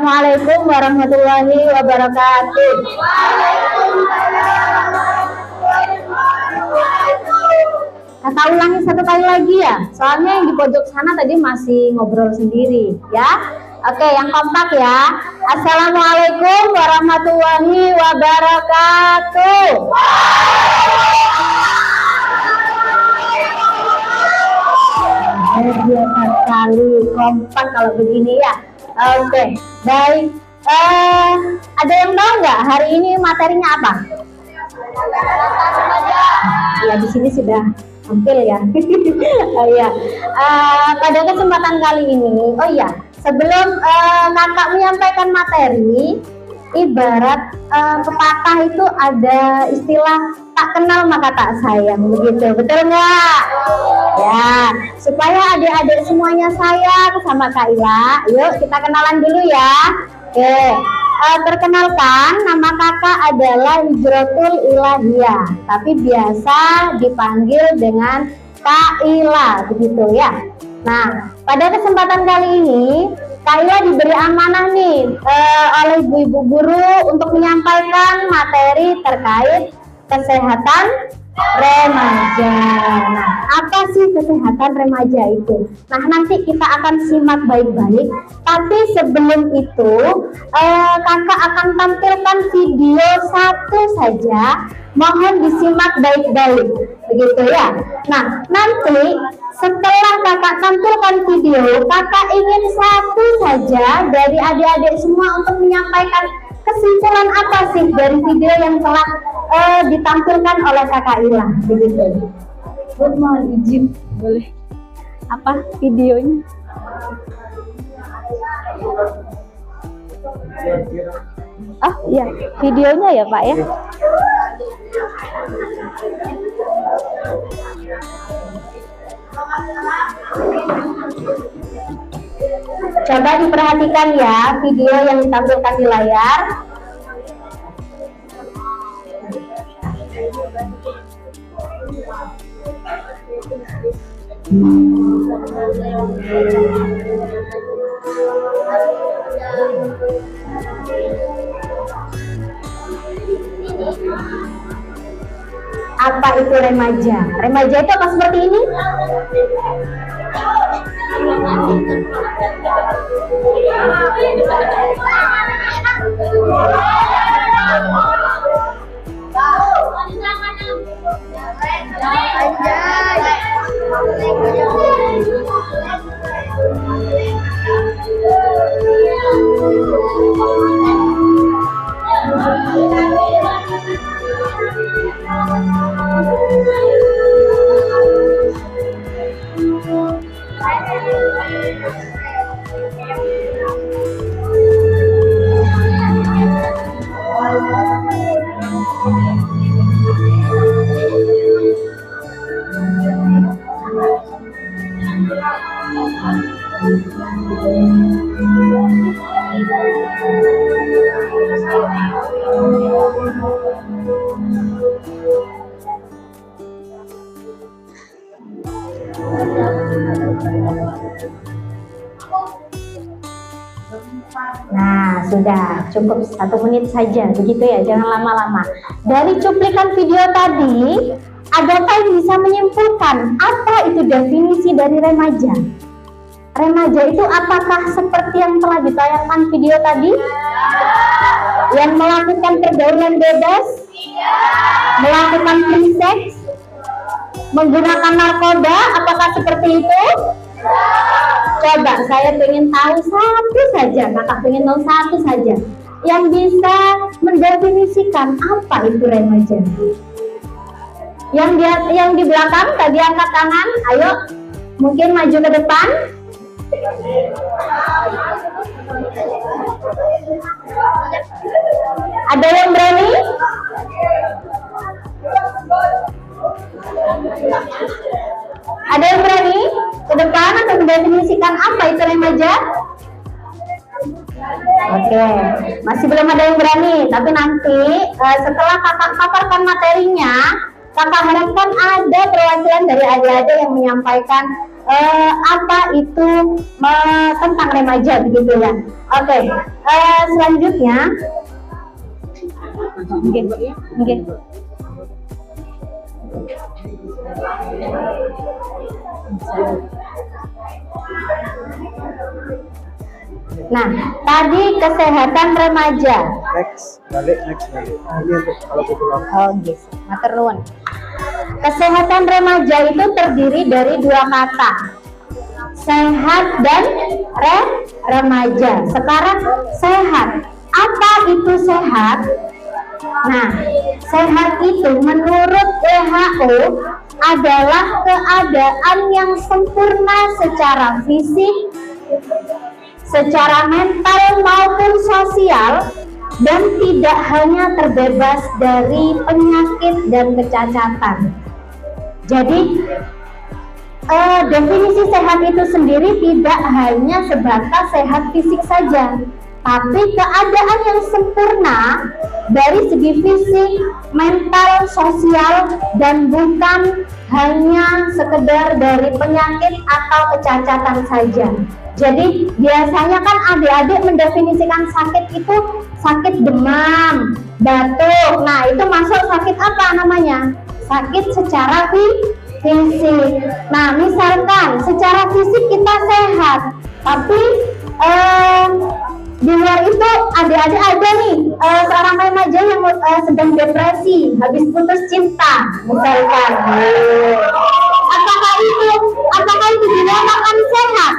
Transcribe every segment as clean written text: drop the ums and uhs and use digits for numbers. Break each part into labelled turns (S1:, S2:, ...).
S1: Assalamualaikum warahmatullahi wabarakatuh. Kata ulangi satu kali lagi ya, soalnya yang di pojok sana tadi masih ngobrol sendiri ya. Oke, yang kompak ya. Assalamualaikum warahmatullahi wabarakatuh. Biasa sekali kompak kalau begini ya. Oke, baik. Ada yang tahu nggak hari ini materinya apa? Ya di sini sudah tampil ya. Oh ya. Pada kesempatan kali ini, oh ya, sebelum kakak menyampaikan materi, ibarat pepatah itu ada istilah tak kenal maka tak sayang, begitu, betul nggak? Ya, supaya adik-adik semuanya sayang sama Kak Ila, yuk kita kenalan dulu ya. Oke, perkenalkan nama kakak adalah Hijratul Ilahiyah, tapi biasa dipanggil dengan Kak Ila, begitu ya. Nah, pada kesempatan kali ini Kak Ila diberi amanah nih oleh ibu-ibu guru untuk menyampaikan materi terkait kesehatan remaja. Nah, apa sih kesehatan remaja itu? Nah, nanti kita akan simak baik-baik. Tapi sebelum itu, kakak akan tampilkan video satu saja. Mohon disimak baik-baik, begitu ya. Nah, nanti setelah kakak tampilkan video, kakak ingin satu saja dari adik-adik semua untuk menyampaikan kesimpulan apa sih dari video yang telah ditampilkan oleh kakak Ila, begitu. Mohon izin, boleh apa videonya? Oh iya, videonya ya Pak ya. Coba diperhatikan ya video yang ditampilkan di layar. Apa itu remaja? Remaja itu apa seperti ini? Nah, sudah cukup 1 menit saja, begitu ya, jangan lama-lama. Dari cuplikan video tadi, adakah yang bisa menyimpulkan apa itu definisi dari remaja? Remaja itu apakah seperti yang telah ditayangkan video tadi? Yang melakukan pergaulan bebas? Melakukan free sex? Menggunakan narkoba? Apakah seperti itu? Coba saya ingin tahu satu saja, kakak ingin tahu satu saja yang bisa mendefinisikan apa itu remaja. Yang di belakang tadi angkat tangan, ayo mungkin maju ke depan. Ada yang berani? Ada yang berani ke depan untuk mendefinisikan apa itu remaja? Oke, masih belum ada yang berani, tapi nanti setelah kakak paparkan materinya, kakak harapkan ada perwakilan dari adik-adik yang menyampaikan apa itu tentang remaja begitu ya. Oke, selanjutnya. Oke. Nah, tadi kesehatan remaja.
S2: Next balik. Ini untuk kalau pulang.
S1: Oh, gitu. Matur nuwun. Kesehatan remaja itu terdiri dari dua kata, sehat dan remaja. Sekarang sehat. Apa itu sehat? Nah, sehat itu menurut WHO adalah keadaan yang sempurna secara fisik, secara mental maupun sosial, dan tidak hanya terbebas dari penyakit dan kecacatan. Jadi definisi sehat itu sendiri tidak hanya sebatas sehat fisik saja, tapi keadaan yang sempurna dari segi fisik, mental, sosial, dan bukan hanya sekedar dari penyakit atau kecacatan saja. Jadi biasanya kan adik-adik mendefinisikan sakit itu sakit demam, batuk. Nah, itu masuk sakit apa namanya? Sakit secara fisik. Nah, misalkan secara fisik kita sehat, tapi di luar itu adik-adik ada nih seorang remaja yang sedang depresi habis putus cinta misalkan. Apakah itu dinamakan sehat?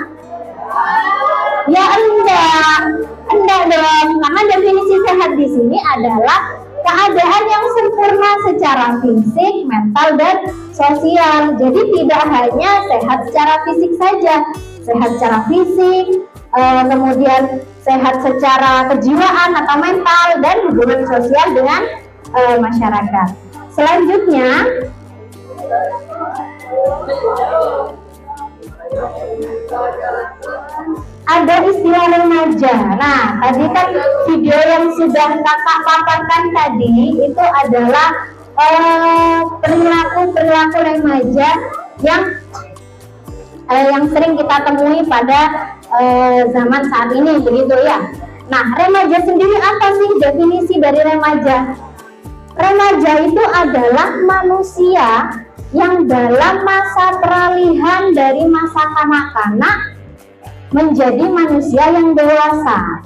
S1: Ya enggak dong, karena definisi sehat di sini adalah keadaan yang sempurna secara fisik, mental, dan sosial. Jadi tidak hanya sehat secara fisik saja, sehat secara fisik, kemudian sehat secara kejiwaan atau mental, dan hubungan sosial dengan masyarakat. Selanjutnya ada istilah remaja. Nah, tadi kan video yang sudah kakak paparkan tadi itu adalah perilaku remaja yang sering kita temui pada zaman saat ini, begitu ya. Nah, remaja sendiri apa sih definisi dari remaja? Remaja itu adalah manusia yang dalam masa peralihan dari masa kanak-kanak menjadi manusia yang dewasa.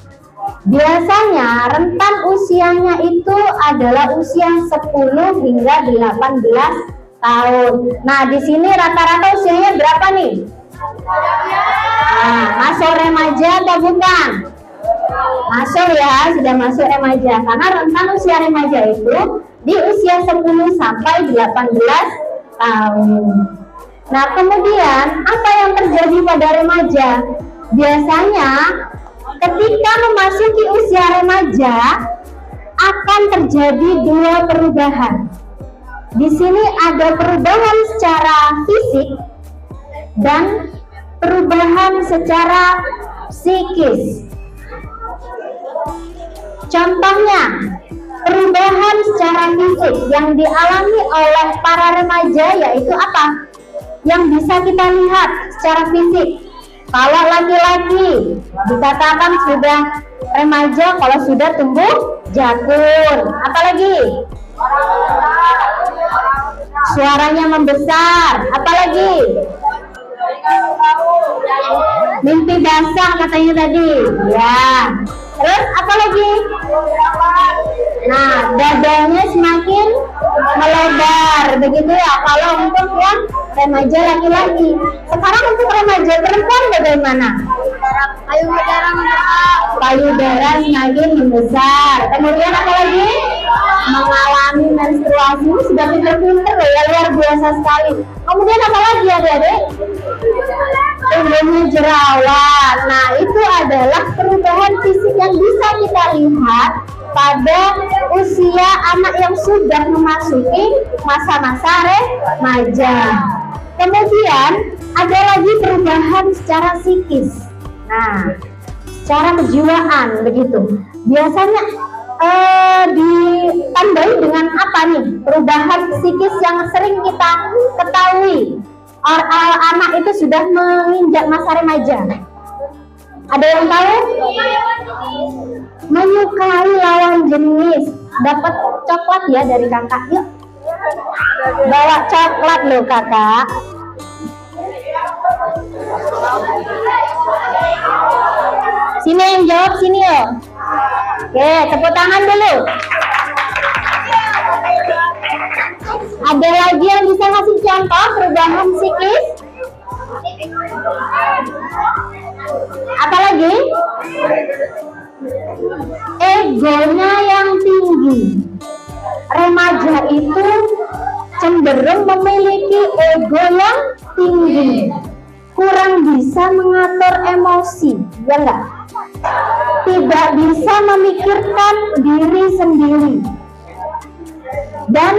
S1: Biasanya rentan usianya itu adalah usia 10 hingga 18 tahun. Nah, di sini rata-rata usianya berapa nih? Nah, masuk remaja atau bukan? Masuk ya, sudah masuk remaja. Karena rentan usia remaja itu di usia 10 sampai 18 tahun. Nah, kemudian apa yang terjadi pada remaja? Biasanya ketika memasuki usia remaja akan terjadi dua perubahan. Di sini ada perubahan secara fisik dan perubahan secara psikis. Contohnya, perubahan secara fisik yang dialami oleh para remaja yaitu apa? Yang bisa kita lihat secara fisik. Kalau laki-laki dikatakan sudah remaja kalau sudah tumbuh jagung. Apalagi? Suaranya membesar. Apalagi? Mimpi basah katanya tadi. Ya. Terus apalagi? Nah, dadanya semakin melebar, begitu ya. Kalau untuk yang remaja laki-laki. Sekarang untuk remaja perempuan bagaimana? Payudara semakin membesar. Kemudian apalagi? Mengalami menstruasi. Sudah pinter-pinter ya, luar biasa sekali. Kemudian apalagi adik-adik? Tumbuhnya jerawat. Nah, itu adalah perubahan fisik yang bisa kita lihat pada usia anak yang sudah memasuki masa-masa remaja. Kemudian ada lagi perubahan secara psikis. Nah, secara kejiwaan begitu. Biasanya ditandai dengan apa nih? Perubahan psikis yang sering kita ketahui. anak itu sudah menginjak masa remaja? Ada yang tahu? Menyukai lawan jenis. Dapat coklat ya dari kakak. Yuk, bawa coklat loh kakak. Sini yang jawab sini yo. Oke, tepuk tangan dulu. Ada lagi yang bisa ngasih contoh perubahan psikis? Apa lagi? Egonya yang tinggi. Remaja itu cenderung memiliki ego yang tinggi, kurang bisa mengatur emosi, ya enggak? Tidak bisa memikirkan diri sendiri dan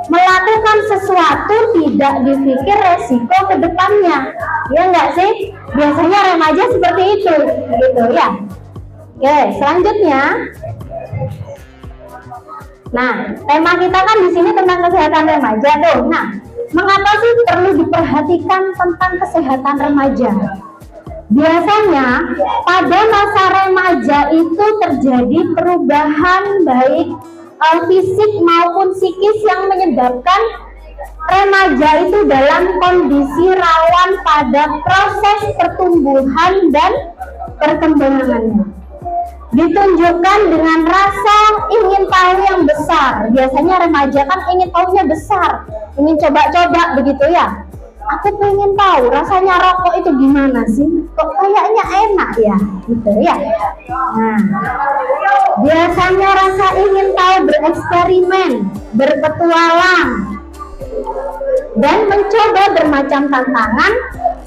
S1: melakukan sesuatu tidak dipikir resiko ke depannya, ya enggak sih? Biasanya remaja seperti itu, gitu ya. Oke, selanjutnya. Nah, tema kita kan di sini tentang kesehatan remaja tuh. Nah, mengapa sih perlu diperhatikan tentang kesehatan remaja? Biasanya pada masa remaja itu terjadi perubahan baik fisik maupun psikis yang menyebabkan remaja itu dalam kondisi rawan pada proses pertumbuhan dan perkembangannya. Ditunjukkan dengan rasa ingin tahu yang besar. Biasanya remaja kan ingin tahunya besar, ingin coba-coba begitu ya. Aku pengen tahu rasanya rokok itu gimana sih? Kok kayaknya enak ya, gitu ya. Nah, biasanya rasa ingin tahu bereksperimen, berpetualang, dan mencoba bermacam tantangan.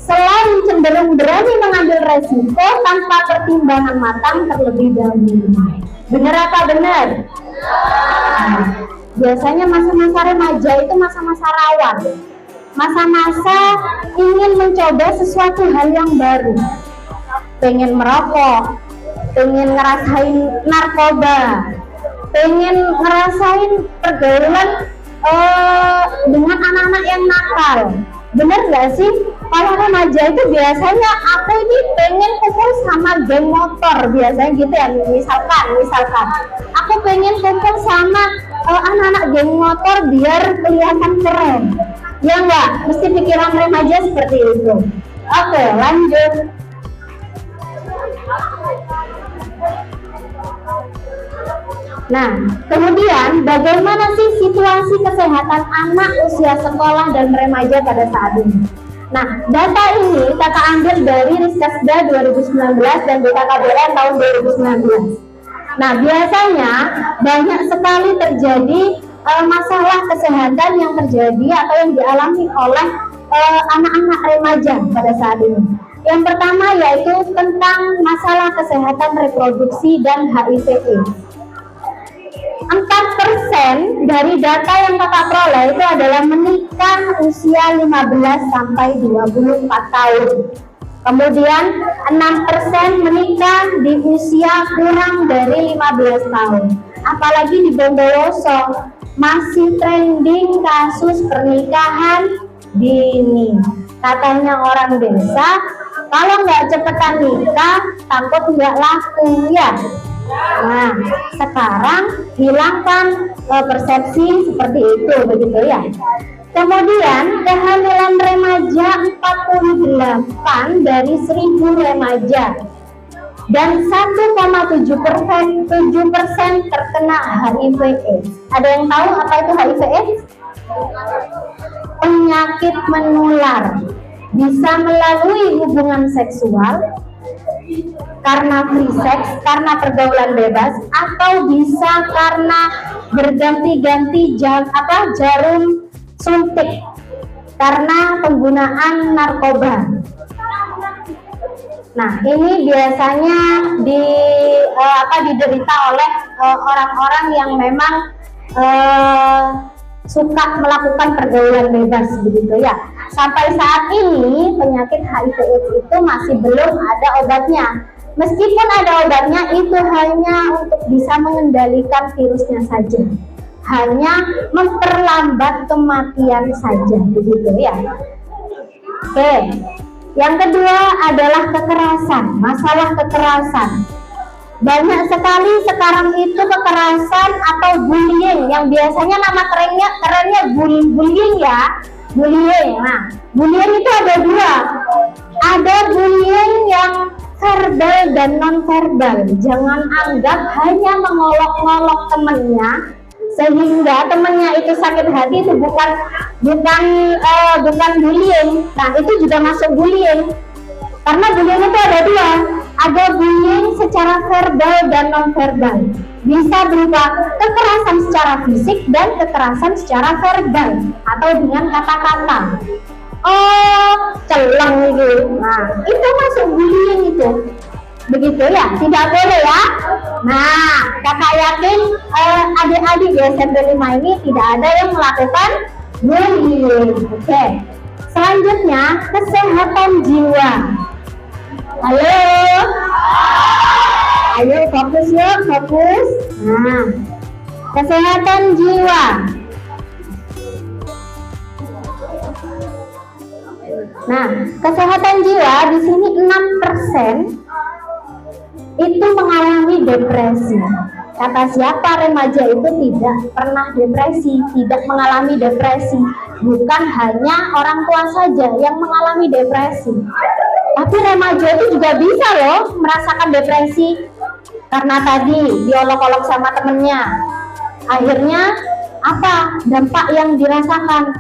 S1: Selain cenderung berani mengambil resiko tanpa pertimbangan matang terlebih dahulu. Benar apa benar? Nah, biasanya masa-masa remaja itu masa-masa rawan. Masa-masa ingin mencoba sesuatu hal yang baru. Pengen merokok, pengen ngerasain narkoba, pengen ngerasain pergaulan dengan anak-anak yang nakal. Bener gak sih? Kalau remaja itu biasanya aku ini pengen kumpul sama geng motor, biasanya gitu ya. Misalkan aku pengen kumpul sama anak-anak geng motor biar kelihatan keren. Ya enggak? Mesti pikiran remaja seperti itu. Oke, lanjut. Nah, kemudian bagaimana sih situasi kesehatan anak usia sekolah dan remaja pada saat ini? Nah, data ini kakak ambil dari Riskesda 2019 dan BKKBN tahun 2019. Nah, biasanya banyak sekali terjadi masalah kesehatan yang terjadi atau yang dialami oleh anak-anak remaja pada saat ini. Yang pertama yaitu tentang masalah kesehatan reproduksi dan HIV/AIDS. 4% dari data yang kakak peroleh itu adalah menikah usia 15 sampai 24 tahun. Kemudian 6% menikah di usia kurang dari 15 tahun. Apalagi di Bondowoso masih trending kasus pernikahan dini. Katanya orang desa, kalau nggak cepetan nikah takut nggak laku ya. Nah, sekarang hilangkan persepsi seperti itu, begitu ya. Kemudian kehamilan remaja 48 dari 1000 remaja dan 1,7% terkena HIV/AIDS. Ada yang tahu apa itu HIV/AIDS? Penyakit menular, bisa melalui hubungan seksual, karena free sex, karena pergaulan bebas, atau bisa karena berganti-ganti jarum suntik karena penggunaan narkoba. Nah, ini biasanya diderita oleh orang-orang yang memang suka melakukan pergaulan bebas, begitu ya. Sampai saat ini penyakit HIV/AIDS itu masih belum ada obatnya. Meskipun ada obatnya, itu hanya untuk bisa mengendalikan virusnya saja, hanya memperlambat kematian saja, begitu ya. Oke. Yang kedua adalah kekerasan, masalah kekerasan. Banyak sekali sekarang itu kekerasan atau bullying yang biasanya nama kerennya bullying ya. Bullying. Nah, bullying itu ada dua. Ada bullying yang verbal dan non verbal. Jangan anggap hanya mengolok-olok temennya sehingga temennya itu sakit hati, itu bukan bullying. Nah, itu juga masuk bullying. Karena bullying itu ada dua. Ada bullying secara verbal dan non verbal. Bisa berupa kekerasan secara fisik dan kekerasan secara verbal atau dengan kata-kata. Oh, celeng gitu. Nah, itu masuk bullying itu. Begitu ya, tidak boleh ya. Nah, kakak yakin adik-adik di SMP 5 ini tidak ada yang melakukan bullying. Oke. Selanjutnya, kesehatan jiwa. Halo. Ayo fokus yuk, fokus. Nah, kesehatan jiwa. Nah, kesehatan jiwa di sini 6% itu mengalami depresi. Kata siapa remaja itu tidak pernah depresi, tidak mengalami depresi. Bukan hanya orang tua saja yang mengalami depresi, tapi remaja itu juga bisa loh merasakan depresi karena tadi diolok-olok sama temennya. Akhirnya apa dampak yang dirasakan?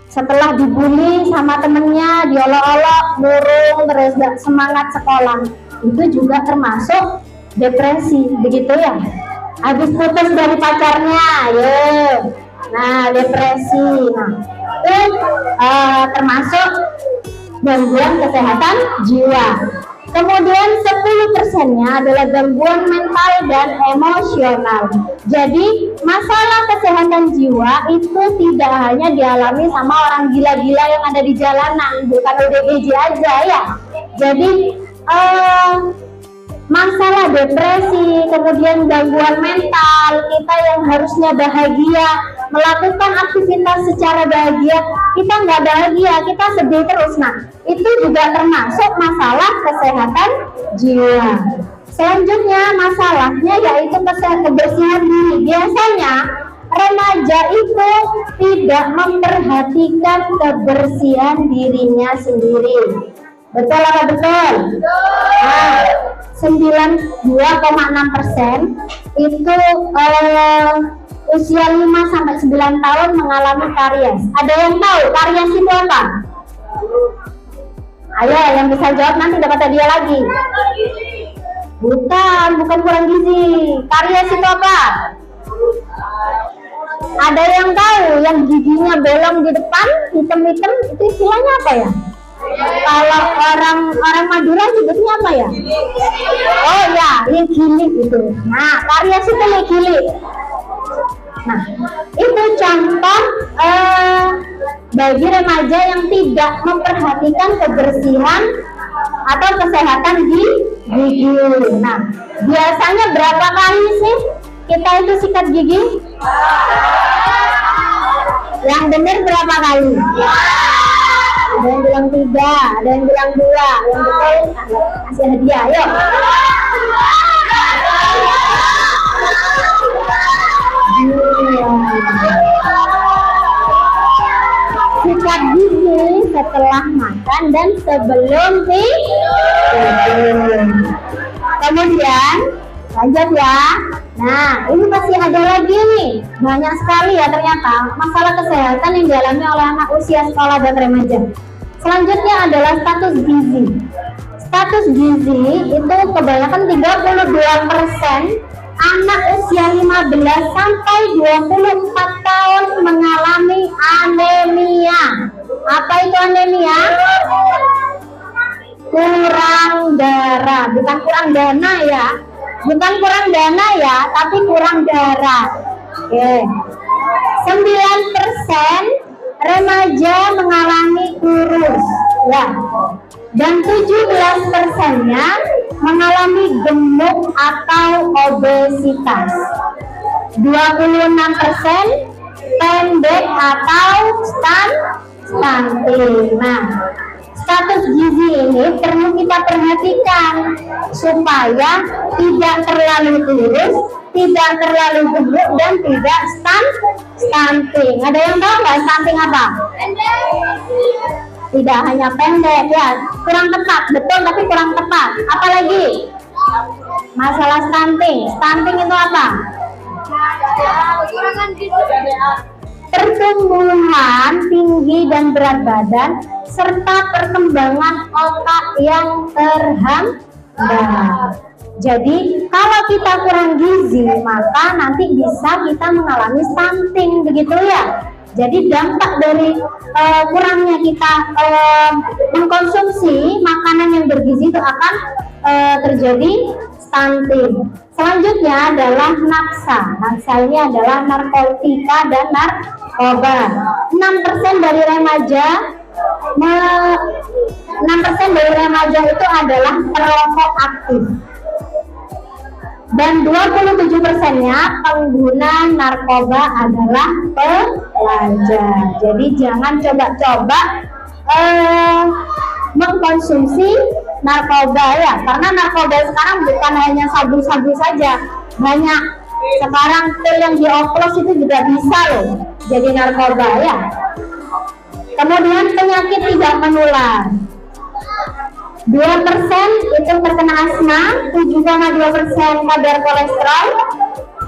S1: Setelah dibully sama temennya, diolok-olok, murung, terus gak semangat sekolah, itu juga termasuk depresi, begitu ya. Habis putus dari pacarnya, ya. Nah, depresi. Nah, itu termasuk gangguan kesehatan jiwa. Kemudian 10%-nya adalah gangguan mental dan emosional. Jadi masalah kesehatan jiwa itu tidak hanya dialami sama orang gila-gila yang ada di jalanan, bukan ODGJ aja ya. Jadi masalah depresi, kemudian gangguan mental, kita yang harusnya bahagia, melakukan aktivitas secara bahagia, kita nggak bahagia, kita sedih terus. Nah, itu juga termasuk masalah kesehatan jiwa. Selanjutnya masalahnya yaitu kebersihan diri. Biasanya remaja itu tidak memperhatikan kebersihan dirinya sendiri. Betul apa betul? Nah, 92,6% itu usia 5-9 tahun mengalami karies. Ada yang tahu karies itu apa? Ayo, yang bisa jawab nanti dapat hadiah lagi. Bukan kurang gizi. Karies itu apa? Ada yang tahu yang giginya bolong di depan, hitam-hitam, itu istilahnya apa ya? Kalau orang Madura sebutnya apa ya? Oh ya, ligili itu. Nah, karies itu ligili. Nah, itu contoh bagi remaja yang tidak memperhatikan kebersihan atau kesehatan gigi. Nah, biasanya berapa kali sih kita itu sikat gigi? Yang benar berapa kali? Ada yang bilang 3, ada yang bilang 2, yang betul kasih hadiah, ayo. Sikat gigi setelah makan dan sebelum tidur. Kemudian lanjut ya. Nah, ini masih ada lagi nih, banyak sekali ya ternyata masalah kesehatan yang dialami oleh anak usia sekolah dan remaja. Selanjutnya adalah status gizi. Status gizi itu kebanyakan 32% anak usia 15 sampai 24 tahun mengalami anemia. Apa itu anemia? Kurang darah, bukan kurang dana ya. Bukan kurang dana ya, tapi kurang darah. Oke. 9% remaja mengalami kurus. Ya. Dan 17%-nya mengalami gemuk atau obesitas. 26% pendek atau stunting. Nah, status gizi ini perlu kita perhatikan supaya tidak terlalu kurus, tidak terlalu gemuk, dan tidak stunting. Ada yang tahu nggak stunting apa? Tidak hanya pendek ya, kurang tepat, betul tapi kurang tepat. Apalagi masalah stunting. Stunting itu apa? Pertumbuhan tinggi dan berat badan serta perkembangan otak yang terhambat. Jadi kalau kita kurang gizi maka nanti bisa kita mengalami stunting, begitu ya. Jadi dampak dari kurangnya kita mengkonsumsi makanan yang bergizi itu akan terjadi stunting. Selanjutnya adalah naksa. Naksa ini adalah narkotika dan narkoba. 6% dari remaja 6% dari remaja itu adalah perokok aktif. Dan 27%-nya pengguna narkoba adalah pelajar. Jadi jangan coba-coba mengkonsumsi narkoba ya, karena narkoba sekarang bukan hanya sabu-sabu saja, banyak sekarang pil yang dioplos itu juga bisa loh jadi narkoba ya. Kemudian penyakit tidak menular, 2% itu terkena asma, 7,2% kadar kolesterol,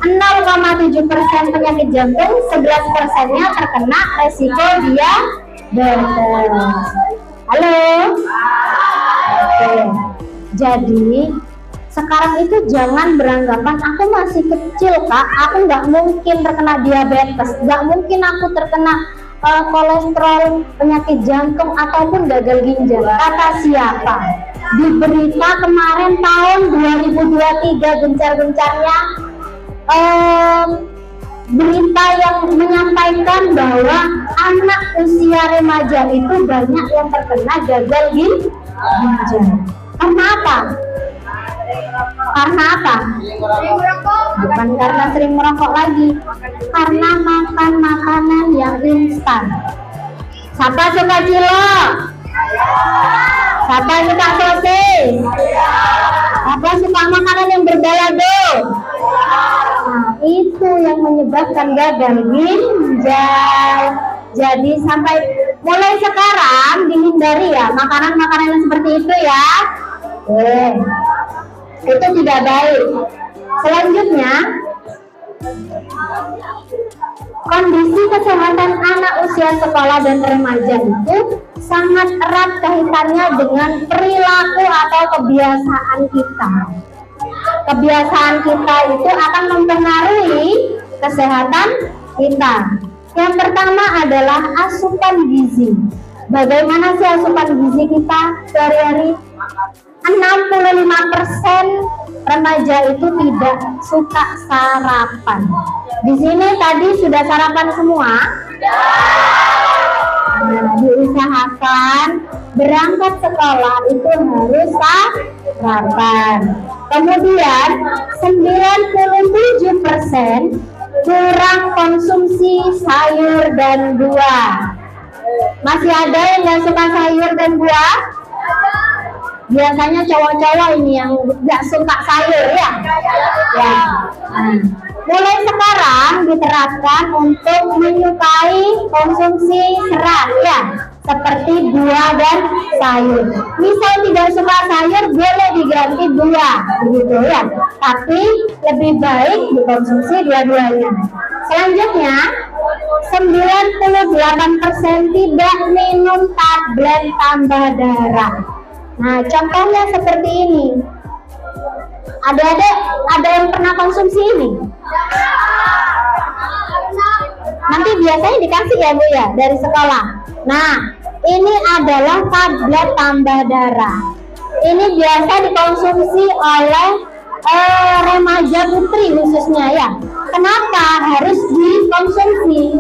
S1: 0,7% penyakit jantung, 11%-nya terkena resiko diabetes. Halo? Oke. Jadi sekarang itu jangan beranggapan aku masih kecil kak, aku nggak mungkin terkena diabetes, nggak mungkin aku terkena kolesterol, penyakit jantung ataupun gagal ginjal. Kata siapa? Di berita kemarin tahun 2023 gencar-gencarnya berita yang menyampaikan bahwa anak usia remaja itu banyak yang terkena gagal ginjal. Karena apa? Karena apa? Bukan karena sering merokok lagi, karena makan makanan yang instan. Siapa suka cilok? Siapa suka sosis? Siapa suka makanan yang berbalado? Nah, itu yang menyebabkan gagal ginjal. Jadi sampai mulai sekarang dihindari ya makanan-makanan yang seperti itu ya. Itu tidak baik. Selanjutnya, kondisi kesehatan anak usia sekolah dan remaja itu sangat erat kaitannya dengan perilaku atau kebiasaan kita. Kebiasaan kita itu akan mempengaruhi kesehatan kita. Yang pertama adalah asupan gizi. Bagaimana sih asupan gizi kita sehari-hari? 65% remaja itu tidak suka sarapan. Di sini tadi sudah sarapan semua? Nah, diusahakan berangkat sekolah itu harus sarapan. Kemudian 97% kurang konsumsi sayur dan buah. Masih ada yang nggak suka sayur dan buah? Biasanya cowok-cowok ini yang nggak suka sayur ya. Mulai sekarang diterapkan untuk menyukai konsumsi serat ya, seperti buah dan sayur. Misal tidak suka sayur boleh diganti buah, begitu ya. Tapi lebih baik dikonsumsi dua-duanya. Selanjutnya, 98% tidak minum tablet tambah darah. Nah, contohnya seperti ini. Adik-adik, ada yang pernah konsumsi ini? Nanti biasanya dikasih ya Bu ya, dari sekolah. Nah, ini adalah tablet tambah darah. Ini biasa dikonsumsi oleh remaja putri khususnya ya. Kenapa harus dikonsumsi?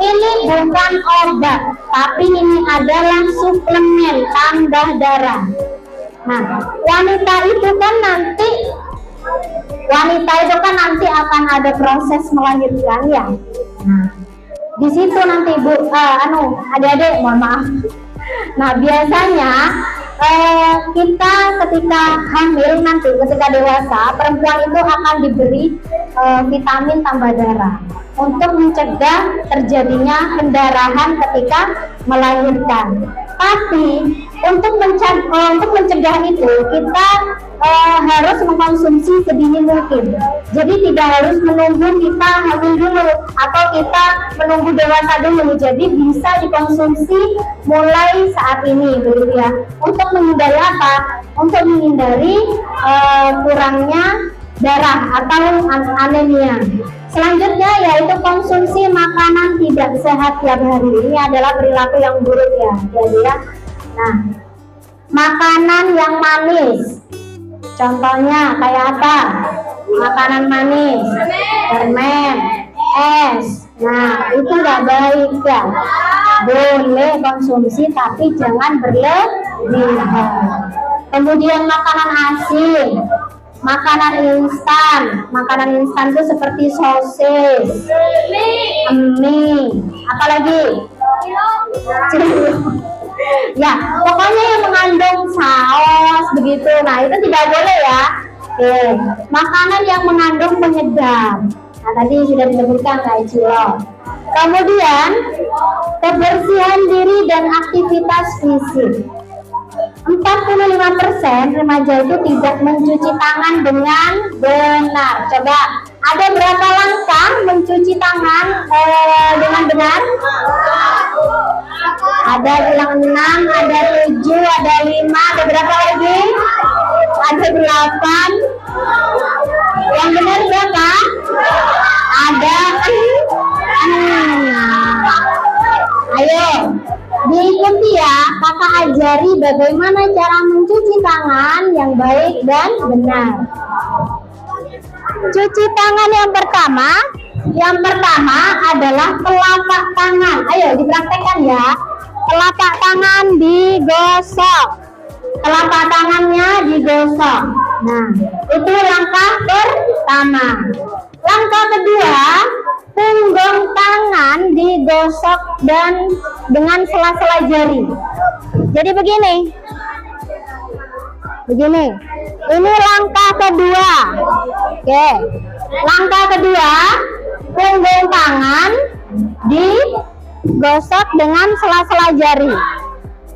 S1: Ini bukan obat, tapi ini adalah suplemen tambah darah. Nah, wanita itu kan nanti akan ada proses melahirkan ya. Nah, Di situ nanti Bu, adik-adik mohon maaf. Nah biasanya kita ketika hamil nanti ketika dewasa perempuan itu akan diberi vitamin tambah darah untuk mencegah terjadinya pendarahan ketika melahirkan. Tapi untuk mencegah itu kita harus mengkonsumsi sedini mungkin. Jadi tidak harus menunggu kita hamil dulu atau kita menunggu dewasa dulu. Jadi bisa dikonsumsi mulai saat ini, begitu ya. Untuk menghindari apa? Untuk menghindari kurangnya darah atau anemia. Selanjutnya yaitu konsumsi makanan tidak sehat tiap hari. Ini adalah perilaku yang buruk ya, ya. Nah, makanan yang manis. Contohnya kayak apa? Makanan manis, permen, es. Nah, itu nggak baik ya. Boleh konsumsi tapi jangan berlebihan. Kemudian makanan asin. Makanan instan itu seperti sosis, mie, apalagi ya pokoknya yang mengandung saus begitu. Nah itu tidak boleh ya. Makanan yang mengandung penyedap. Nah tadi sudah disebutkan kayak cilok. Kemudian kebersihan diri dan aktivitas fisik. 45% remaja itu tidak mencuci tangan dengan benar. Coba, ada berapa langkah mencuci tangan dengan benar? Ada bilang 6, ada 7, ada 5, ada berapa lagi? Ada 8. Yang benar berapa? Ada 6. Ayo diikuti ya, kakak ajari bagaimana cara mencuci tangan yang baik dan benar. Cuci tangan yang pertama adalah telapak tangan. Ayo dipraktekkan ya. Telapak tangan digosok. Telapak tangannya digosok. Nah, itu langkah pertama. Langkah kedua, punggung tangan digosok dan dengan sela-sela jari. Jadi begini. Ini langkah kedua. Oke. Langkah kedua, punggung tangan digosok dengan sela-sela jari.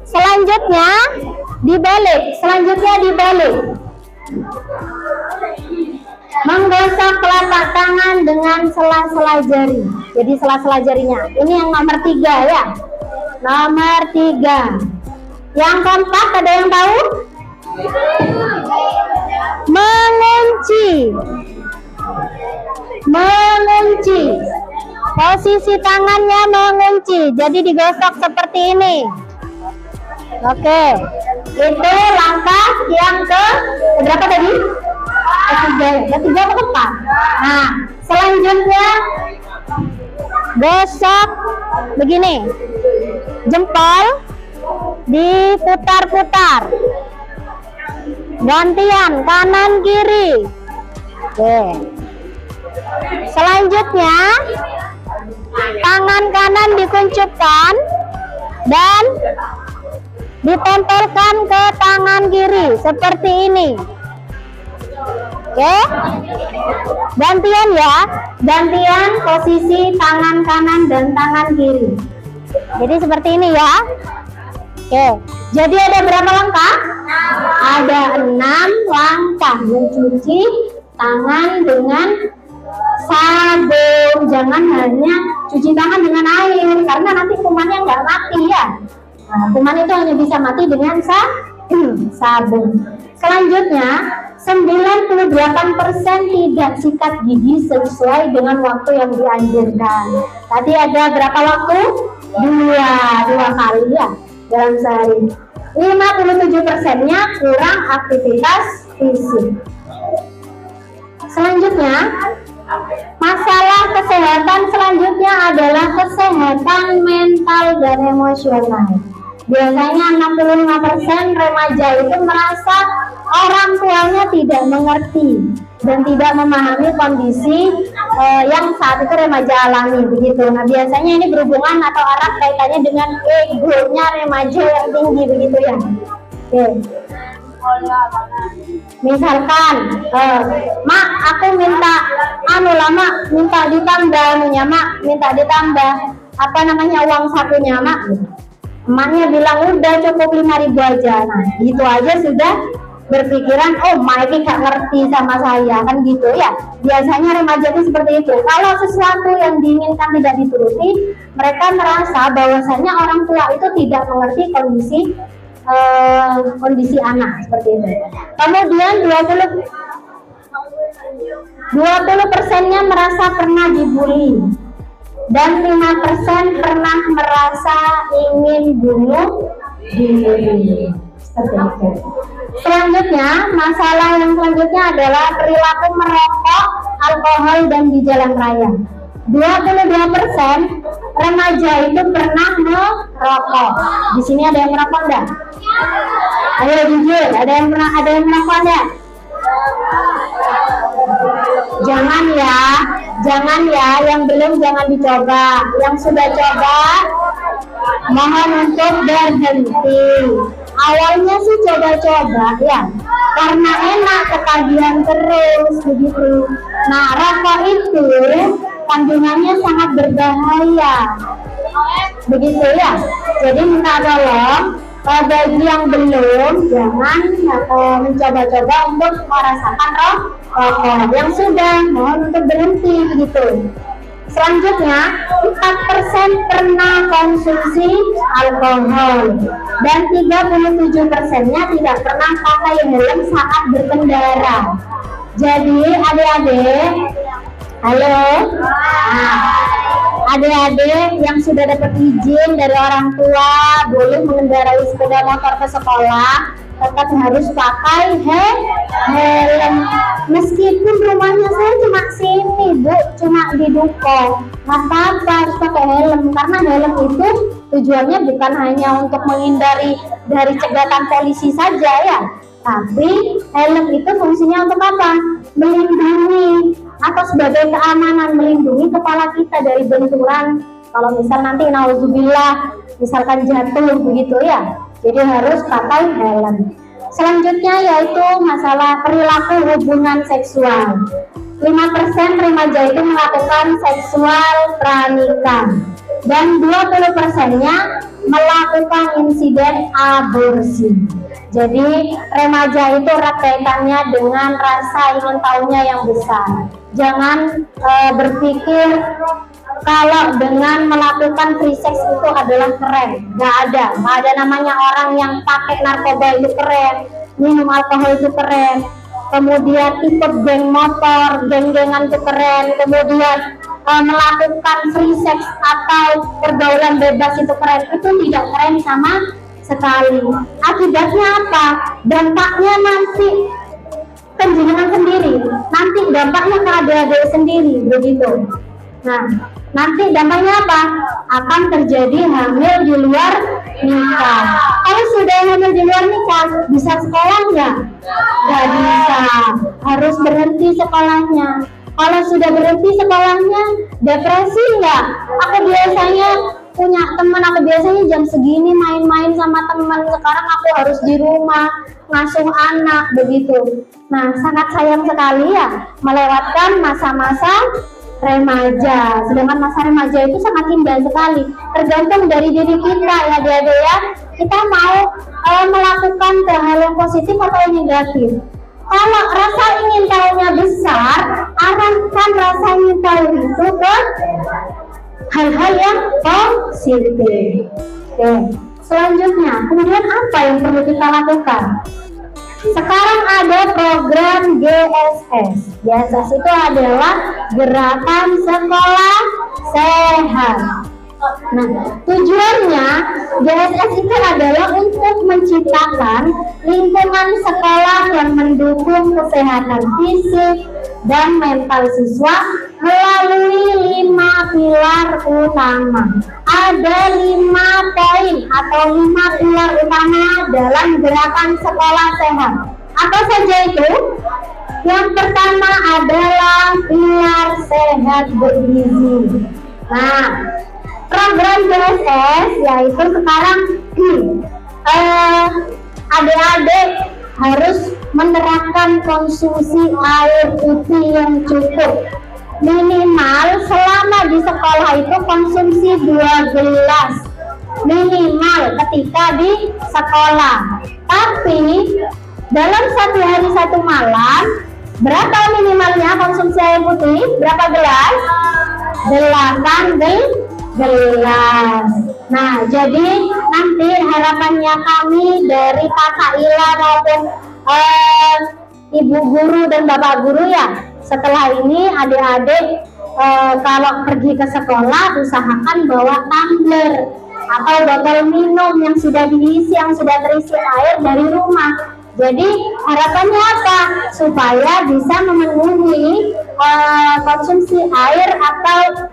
S1: Selanjutnya dibalik. Menggosok telapak tangan dengan sela-sela jari. Jadi sela-sela jarinya. Ini yang nomor 3 ya. Nomor 3. Yang keempat ada yang tahu? Mengunci. Posisi tangannya mengunci. Jadi digosok seperti ini. Oke. Itu langkah yang ke berapa tadi? Ketiga atau keempat? Nah, selanjutnya gosok begini. Jempol diputar-putar. Gantian kanan kiri. Oke. Selanjutnya tangan kanan dikuncupkan dan ditempelkan ke tangan kiri seperti ini. Oke, gantian ya, gantian posisi tangan kanan dan tangan kiri. Jadi seperti ini ya. Oke, jadi ada berapa langkah? Ada 6 langkah mencuci tangan dengan sabun. Jangan hanya cuci tangan dengan air karena nanti kumannya nggak mati ya. Nah, kuman itu hanya bisa mati dengan sabun. Selanjutnya 98% tidak sikat gigi sesuai dengan waktu yang dianjurkan. Tadi ada berapa waktu? Dua kali ya dalam sehari. 57%-nya kurang aktivitas fisik. Selanjutnya, masalah kesehatan selanjutnya adalah kesehatan mental dan emosional. Biasanya 65% remaja itu merasa orang tuanya tidak mengerti dan tidak memahami kondisi yang saat itu remaja alami begitu. Nah, biasanya ini berhubungan atau erat kaitannya dengan egonya remaja yang tinggi begitu ya. Oke. Misalkan, mak aku minta lama minta ditambah mak, minta ditambah apa namanya uang sakunya mak. Emaknya bilang udah cukup 5.000 aja. Nah, gitu aja sudah berpikiran, oh Mike gak ngerti sama saya, kan gitu ya. Biasanya remaja itu seperti itu. Kalau sesuatu yang diinginkan tidak dituruti, mereka merasa bahwasanya orang tua itu tidak mengerti kondisi anak seperti itu. Kemudian 20%-nya merasa pernah dibully dan 5% pernah merasa ingin bunuh diri. Seperti itu. Selanjutnya, masalah yang selanjutnya adalah perilaku merokok, alkohol dan di jalan raya. 22% remaja itu pernah merokok. Di sini ada yang merokok enggak? Ayo jujur, ada yang merokok enggak? Jangan ya, yang belum jangan dicoba. Yang sudah coba, mohon untuk berhenti. Awalnya sih coba-coba ya, karena enak, ketagihan terus begitu. Nah, rokok itu kandungannya sangat berbahaya, begitu ya. Jadi minta tolong bagi yang belum jangan mencoba-coba untuk merasakan rokok. Yang sudah mohon untuk berhenti begitu. Selanjutnya, 4% pernah konsumsi alkohol dan 37%-nya tidak pernah pakai helm saat berkendara. Jadi adik-adik, halo, adik-adik yang sudah dapat izin dari orang tua boleh mengendarai sepeda motor ke sekolah, tetap harus pakai helm. Meskipun rumahnya saya cuma sini bu, cuma di Duko, nggak apa-apa harus pakai helm, karena helm itu tujuannya bukan hanya untuk menghindari dari cegatan polisi saja ya, tapi helm itu fungsinya untuk apa? Melindungi atau sebagai keamanan, melindungi kepala kita dari benturan. Kalau misal nanti nauzubillah misalkan jatuh begitu ya, jadi harus pakai helm. Selanjutnya yaitu masalah perilaku hubungan seksual. 5% remaja itu melakukan seksual pranikah dan 20%-nya melakukan insiden aborsi. Jadi remaja itu erat kaitannya dengan rasa ingin tahunya yang besar. Jangan berpikir kalau dengan melakukan free sex itu adalah keren. Nggak ada namanya orang yang pakai narkoba itu keren, minum alkohol itu keren, kemudian ikut geng motor, geng-gengan itu keren, kemudian melakukan free sex atau pergaulan bebas itu keren. Itu tidak keren sama sekali. Akibatnya apa? Dampaknya nanti penjenengan sendiri, nanti dampaknya ke adik-adik sendiri begitu. Nah, nanti dampaknya apa? Akan terjadi hamil di luar nikah. Kalau sudah hamil di luar nikah, bisa sekolah nggak? Nggak bisa, harus berhenti sekolahnya. Kalau sudah berhenti sekolahnya, depresi nggak? Aku biasanya punya teman, aku biasanya jam segini main-main sama teman, sekarang aku harus di rumah ngasuh anak begitu. Nah, sangat sayang sekali ya melewatkan masa-masa remaja. Sedangkan masa remaja itu sangat indah sekali, tergantung dari diri kita ya adik-adik ya. Kita mau melakukan hal yang positif atau yang negatif. Kalau rasa ingin tahunya besar, arahkan rasa ingin tahu itu ke hal-hal yang positif. Oke. Selanjutnya, kemudian apa yang perlu kita lakukan? Sekarang ada program GSS. GSS itu adalah Gerakan Sekolah Sehat. Nah, tujuannya GSS itu adalah untuk menciptakan lingkungan sekolah yang mendukung kesehatan fisik dan mental siswa melalui 5 pilar utama. Ada 5 poin atau 5 pilar utama dalam gerakan sekolah sehat. Apa saja itu? Yang pertama adalah pilar sehat bergizi. Nah, program GSS yaitu sekarang adik-adik harus menerapkan konsumsi air putih yang cukup. Minimal selama di sekolah itu konsumsi 2 gelas minimal ketika di sekolah. Tapi dalam 1 hari 1 malam berapa minimalnya konsumsi air putih? Berapa gelas? 8 gelas. Nah, jadi nanti harapannya kami dari Kakak Ila maupun Ibu Guru dan Bapak Guru ya, setelah ini adik-adik kalau pergi ke sekolah usahakan bawa tumbler atau botol minum yang sudah diisi, yang sudah terisi air dari rumah. Jadi harapannya apa? Supaya bisa memenuhi konsumsi air atau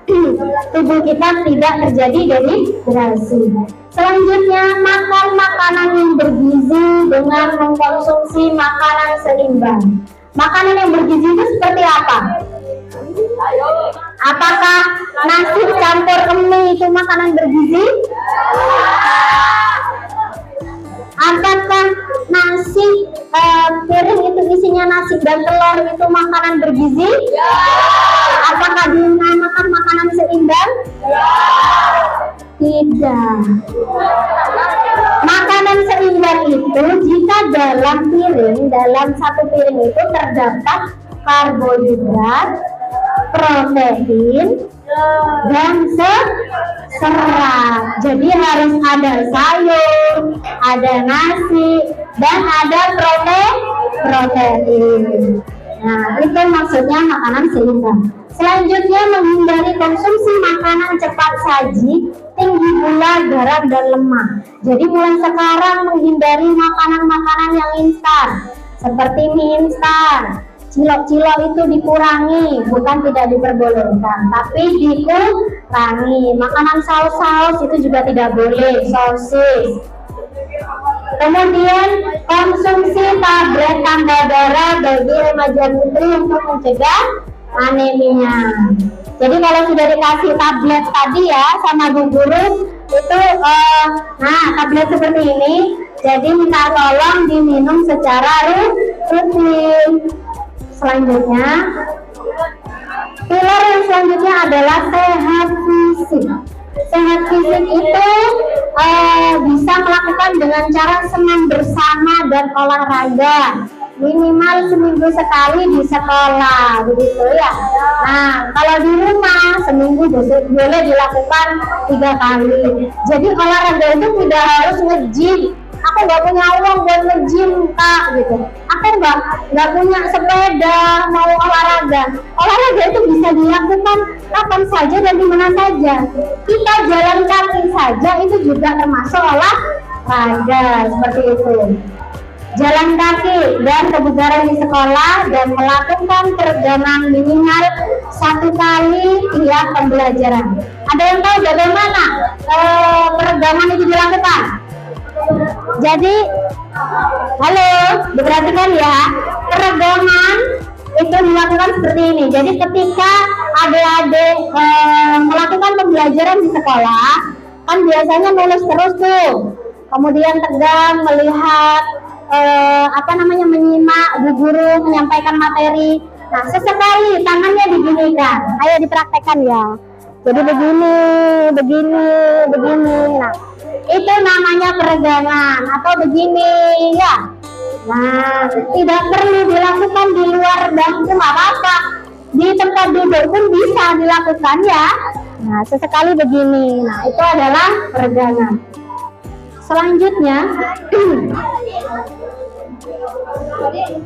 S1: tubuh kita tidak terjadi dehidrasi. Selanjutnya, makan makanan yang bergizi dengan mengkonsumsi makanan seimbang. Makanan yang bergizi itu seperti apa? Apakah nasi campur mie itu makanan bergizi? Apakah nasi piring itu isinya nasi dan telur itu makanan bergizi? Apakah dinamakan makanan seimbang? Tidak. Makanan seimbang itu jika dalam satu piring itu terdapat karbohidrat, protein, dan serat. Jadi harus ada sayur, ada nasi, dan ada protein. Nah, itu maksudnya makanan seimbang. Selanjutnya, menghindari konsumsi makanan cepat saji, tinggi gula, garam, dan lemak. Jadi mulai sekarang menghindari makanan-makanan yang instan, seperti mie instan. Cilok-cilok itu dikurangi, bukan tidak diperbolehkan, tapi dikurangi. Makanan saus-saus itu juga tidak boleh, sosis. Kemudian konsumsi tablet tambah darah bagi remaja putri untuk mencegah anemia. Jadi kalau sudah dikasih tablet tadi ya sama Bu Guru itu, nah tablet seperti ini, jadi minta tolong diminum secara rutin. Selanjutnya, pilar yang selanjutnya adalah sehat fisik. Sehat fisik itu bisa melakukan dengan cara senam bersama dan olahraga minimal seminggu sekali di sekolah, begitu ya. Nah, kalau di rumah seminggu boleh dilakukan 3 kali. Jadi olahraga itu tidak harus nge-gym. Aku nggak punya uang buat nge-gym Kak, gitu. Aku nggak punya sepeda mau olahraga. Olahraga itu bisa dilakukan kapan saja dan di mana saja. Kita jalan kaki saja itu juga termasuk olahraga, seperti itu. Jalan kaki dan kebugaran di sekolah dan melakukan peregangan minimal 1 kali tiap pembelajaran. Ada yang tahu bagaimana peregangan itu dilakukan? Jadi, halo, diperhatikan ya, peregangan itu dilakukan seperti ini. Jadi ketika adik-adik melakukan pembelajaran di sekolah, kan biasanya nulis terus tuh, kemudian tegang melihat menyimak Bu Guru menyampaikan materi. Nah, sesekali tangannya diginikan. Ayo dipraktekkan ya. Jadi begini. Nah, itu namanya peregangan atau begini ya. Nah, tidak perlu dilakukan di luar bangku, nggak apa-apa. Di tempat duduk pun bisa dilakukan ya. Nah, sesekali begini. Nah, itu adalah peregangan. Selanjutnya,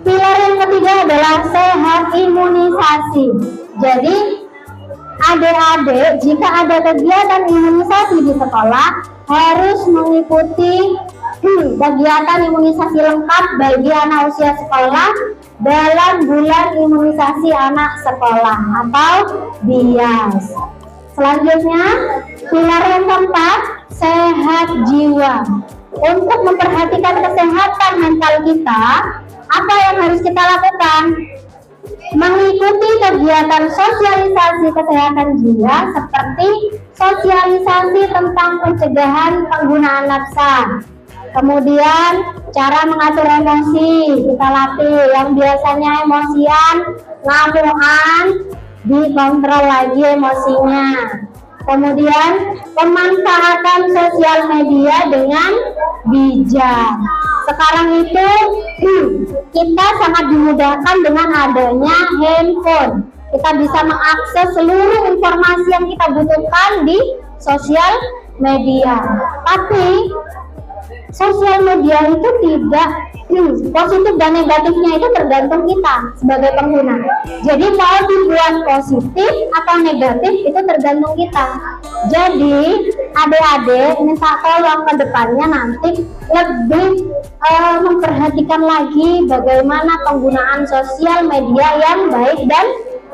S1: pilar yang ketiga adalah sehat imunisasi. Jadi adik-adik jika ada kegiatan imunisasi di sekolah harus mengikuti kegiatan imunisasi lengkap bagi anak usia sekolah dalam bulan imunisasi anak sekolah atau BIAS. Selanjutnya, pilar yang keempat, sehat jiwa. Untuk memperhatikan kesehatan mental kita, apa yang harus kita lakukan? Mengikuti kegiatan sosialisasi kesehatan jiwa seperti sosialisasi tentang pencegahan penggunaan nafsa. Kemudian cara mengatur emosi kita latih, yang biasanya emosian, ngamuan, dikontrol lagi emosinya. Kemudian pemanfaatan sosial media dengan bijak. Sekarang itu kita sangat dimudahkan dengan adanya handphone. Kita bisa mengakses seluruh informasi yang kita butuhkan di sosial media. Tapi sosial media itu tidak positif dan negatifnya itu tergantung kita sebagai pengguna. Jadi mau dibuat positif atau negatif itu tergantung kita. Jadi adik-adik minta tolong ke depannya nanti lebih memperhatikan lagi bagaimana penggunaan sosial media yang baik dan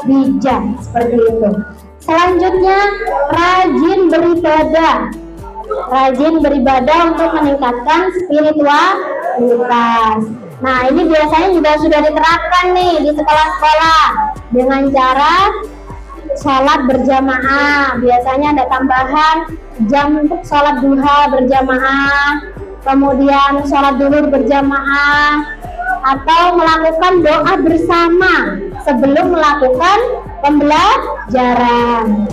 S1: bijak seperti itu. Selanjutnya, rajin beribadah. Rajin beribadah untuk meningkatkan spiritualitas. Nah, ini biasanya juga sudah diterapkan nih di sekolah-sekolah dengan cara sholat berjamaah. Biasanya ada tambahan jam untuk sholat duha berjamaah, kemudian sholat duhur berjamaah, atau melakukan doa bersama sebelum melakukan pembelajaran.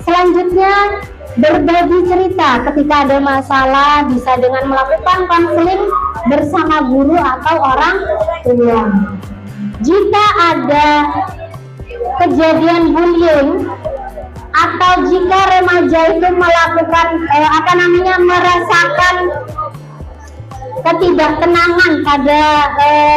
S1: Selanjutnya, berbagi cerita ketika ada masalah, bisa dengan melakukan konseling bersama guru atau orang tua. Jika ada kejadian bullying atau jika remaja itu melakukan merasakan ketidaktenangan pada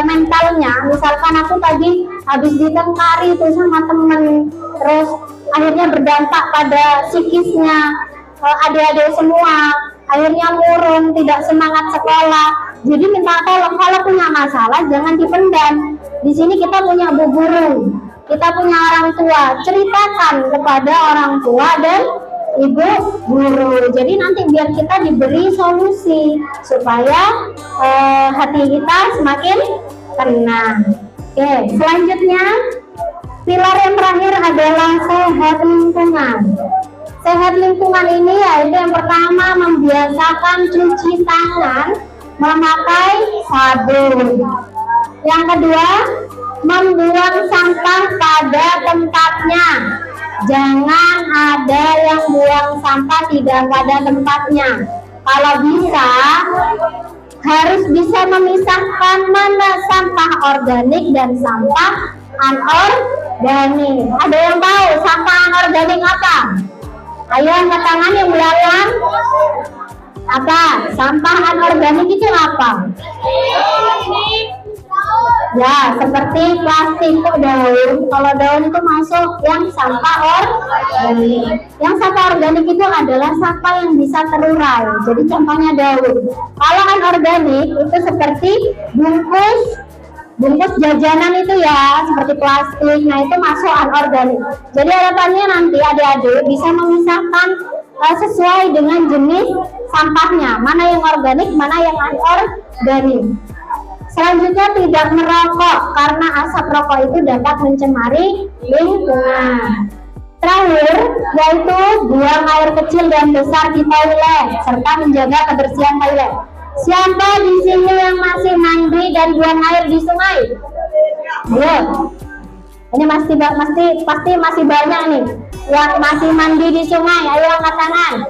S1: mentalnya, misalkan aku tadi habis ditengkari itu sama temen, terus akhirnya berdampak pada psikisnya adik-adik semua, akhirnya murung, tidak semangat sekolah. Jadi minta tolong kalau punya masalah jangan dipendam. Di sini kita punya bu guru, kita punya orang tua, ceritakan kepada orang tua dan ibu guru. Jadi nanti biar kita diberi solusi supaya hati kita semakin tenang. Oke, selanjutnya pilar yang terakhir adalah sehat lingkungan. Sehat lingkungan ini yaitu yang pertama membiasakan cuci tangan memakai sabun. Yang kedua, membuang sampah pada tempatnya. Jangan ada yang buang sampah tidak pada tempatnya. Kalau bisa, harus bisa memisahkan mana sampah organik dan sampah anorganik. Ada yang tahu sampah anorganik apa? Ayo angkat tangan yang belakang. Apa? Sampah anorganik itu apa? Ya, seperti plastik kok daun. Kalau daun itu masuk yang sampah organik. Yang sampah organik itu adalah sampah yang bisa terurai. Jadi contohnya daun. Kalau anorganik itu seperti bungkus jajanan itu ya, seperti plastik. Nah, itu masuk anorganik. Jadi harapannya nanti adik-adik bisa memisahkan sesuai dengan jenis sampahnya, mana yang organik, mana yang anorganik. Selanjutnya, tidak merokok karena asap rokok itu dapat mencemari lingkungan. Terakhir, yaitu buang air kecil dan besar di toilet serta menjaga kebersihan toilet. Siapa di sini yang masih mandi dan buang air di sungai? Ayo. Ini pasti masih banyak nih yang masih mandi di sungai. Ayo angkat tangan.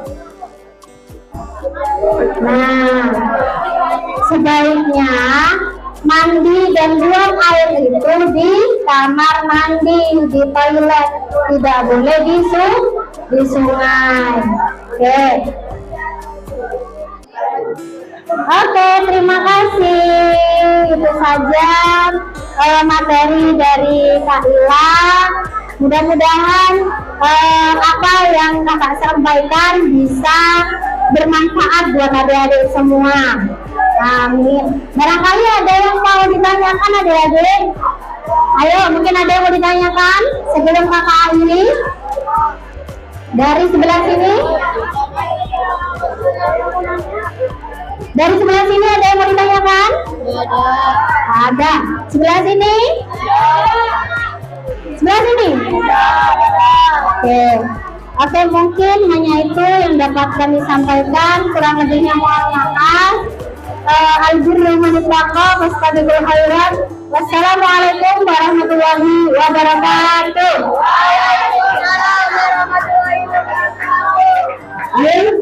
S1: Nah, sebaiknya mandi dan buang air itu di kamar mandi, di toilet, tidak boleh di sungai. Oke, terima kasih. Itu saja materi dari Kak Ila. Mudah-mudahan apa yang kakak sampaikan bisa bermanfaat buat adik-adik semua. Amin. Barangkali ada yang mau ditanyakan adik-adik? Ayo, mungkin ada yang mau ditanyakan sebelum kakak akhiri? Dari sebelah sini? Dari sebelah sini ada yang mau ditanyakan? Ada. Sebelah sini? Sebelah sini? Oke. Oke, mungkin hanya itu yang dapat kami sampaikan. Kurang lebihnya mohon maaf. Wastabiqul khairat. Wassalamualaikum warahmatullahi wabarakatuh. Waalaikumsalam warahmatullahi wabarakatuh.